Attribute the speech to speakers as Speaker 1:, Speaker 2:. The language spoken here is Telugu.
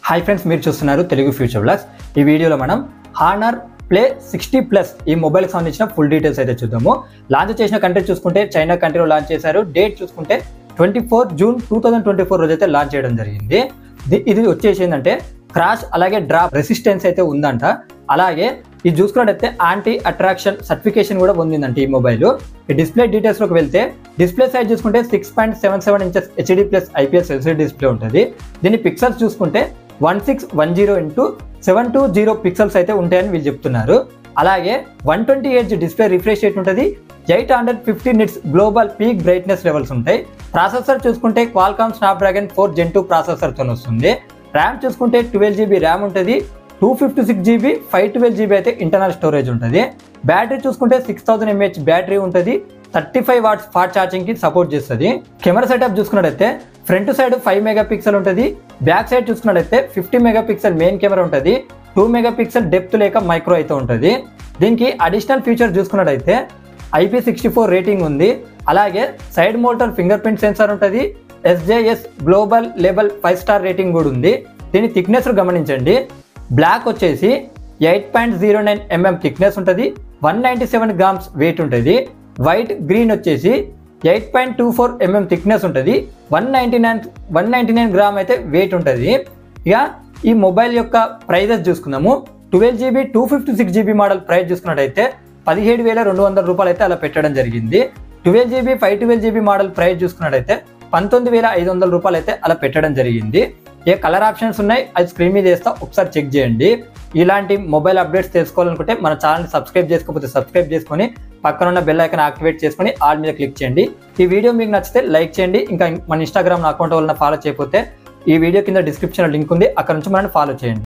Speaker 1: హాయ్ ఫ్రెండ్స్, మీరు చూస్తున్నారు తెలుగు ఫ్యూచర్ బ్లాగ్స్. ఈ వీడియోలో మనం హానర్ ప్లే 60+ ఈ మొబైల్కి సంబంధించిన ఫుల్ డీటెయిల్స్ అయితే చూద్దాము. లాంచ్ చేసిన కంట్రీ చూసుకుంటే చైనా కంట్రీలో లాంచ్ చేశారు. డేట్ చూసుకుంటే 24 జూన్ 2024 రోజు అయితే లాంచ్ చేయడం జరిగింది. ఇది వచ్చేసి ఏంటంటే క్రాష్ అలాగే డ్రాప్ రెసిస్టెన్స్ అయితే ఉందంట. అలాగే ఇది చూసుకున్నట్టయితే యాంటీ అట్రాక్షన్ సర్టిఫికేషన్ కూడా పొందిందంట ఈ మొబైల్. ఈ డిస్ప్లే డీటెయిల్స్ లోకి వెళ్తే డిస్ప్లే సైజ్ చూసుకుంటే 6.77 inches HD plus IPS LCD display ఉంటుంది. దీని పిక్సెల్స్ చూసుకుంటే 1610x720 పిక్సెల్స్ అయితే ఉంటాయని వీళ్ళు చెప్తున్నారు. అలాగే 120 Hz డిస్ప్లే రిఫ్రెష్ రేట్ ఉంటుంది. 850 nits global peak brightness levels ఉంటాయి. ప్రాసెసర్ చూసుకుంటే క్వాల్కామ్ స్నాప్డ్రాగన్ 4 Gen 2 ప్రాసెసర్తో వస్తుంది. ర్యామ్ చూసుకుంటే 12GB ర్యామ్ ఉంటుంది. 256GB 512GB అయితే ఇంటర్నల్ స్టోరేజ్ ఉంటుంది. బ్యాటరీ చూసుకుంటే 6000 mAh బ్యాటరీ ఉంటుంది. 35 watts ఫాస్ట్ ఛార్జింగ్ కి సపోర్ట్ చేస్తుంది. కెమెరా సెటప్ చూసుకున్నట్టయితే ఫ్రంట్ సైడ్ 5 మెగాపిక్సెల్ ఉంటుంది. బ్యాక్ సైడ్ చూసుకున్నట్టయితే 50 మెగాపిక్సెల్ మెయిన్ కెమెరా ఉంటుంది. 2 మెగాపిక్సెల్ డెప్త్ లేక మైక్రో అయితే ఉంటుంది. దీనికి అడిషనల్ ఫీచర్ చూసుకున్నట్టయితే IP64 రేటింగ్ ఉంది. అలాగే సైడ్ మోల్టర్ ఫింగర్ ప్రింట్ సెన్సార్ ఉంటుంది. SJS global level 5 star rating కూడా ఉంది. దీని థిక్నెస్ గమనించండి. బ్లాక్ వచ్చేసి 8.09 mm థిక్నెస్ ఉంటుంది. 197 grams వెయిట్ ఉంటుంది. వైట్ గ్రీన్ వచ్చేసి 8.24 mm థిక్నెస్ ఉంటుంది. 199 గ్రామ్ అయితే వెయిట్ ఉంటుంది. ఇక ఈ మొబైల్ యొక్క ప్రైజెస్ చూసుకుందాము. 12GB 256GB మోడల్ ప్రైస్ చూసుకున్నట్టయితే 17,200 రూపాయలు అయితే అలా పెట్టడం జరిగింది. 12GB 512GB మోడల్ ప్రైస్ చూసుకున్నట్టయితే 19,500 రూపాయలు అయితే అలా పెట్టడం జరిగింది. ఏ కలర్ ఆప్షన్స్ ఉన్నాయి అది స్క్రీన్ మీద వేస్తా, ఒకసారి చెక్ చేయండి. ఇలాంటి మొబైల్ అప్డేట్స్ తెలుసుకోవాలనుకుంటే మన ఛానల్ని సబ్స్క్రైబ్ చేసుకోకపోతే సబ్స్క్రైబ్ చేసుకొని పక్కన ఉన్న బెల్ ఐకాన్ యాక్టివేట్ చేసుకొని ఆల్ మీద క్లిక్ చేయండి. ఈ వీడియో మీకు నచ్చితే లైక్ చేయండి. ఇంకా మన ఇన్స్టాగ్రామ్ అకౌంట్ వల్ల ఫాలో చేయకపోతే ఈ వీడియో కింద డిస్క్రిప్షన్లో లింక్ ఉంది, అక్కడ నుంచి మనల్ని ఫాలో చేయండి.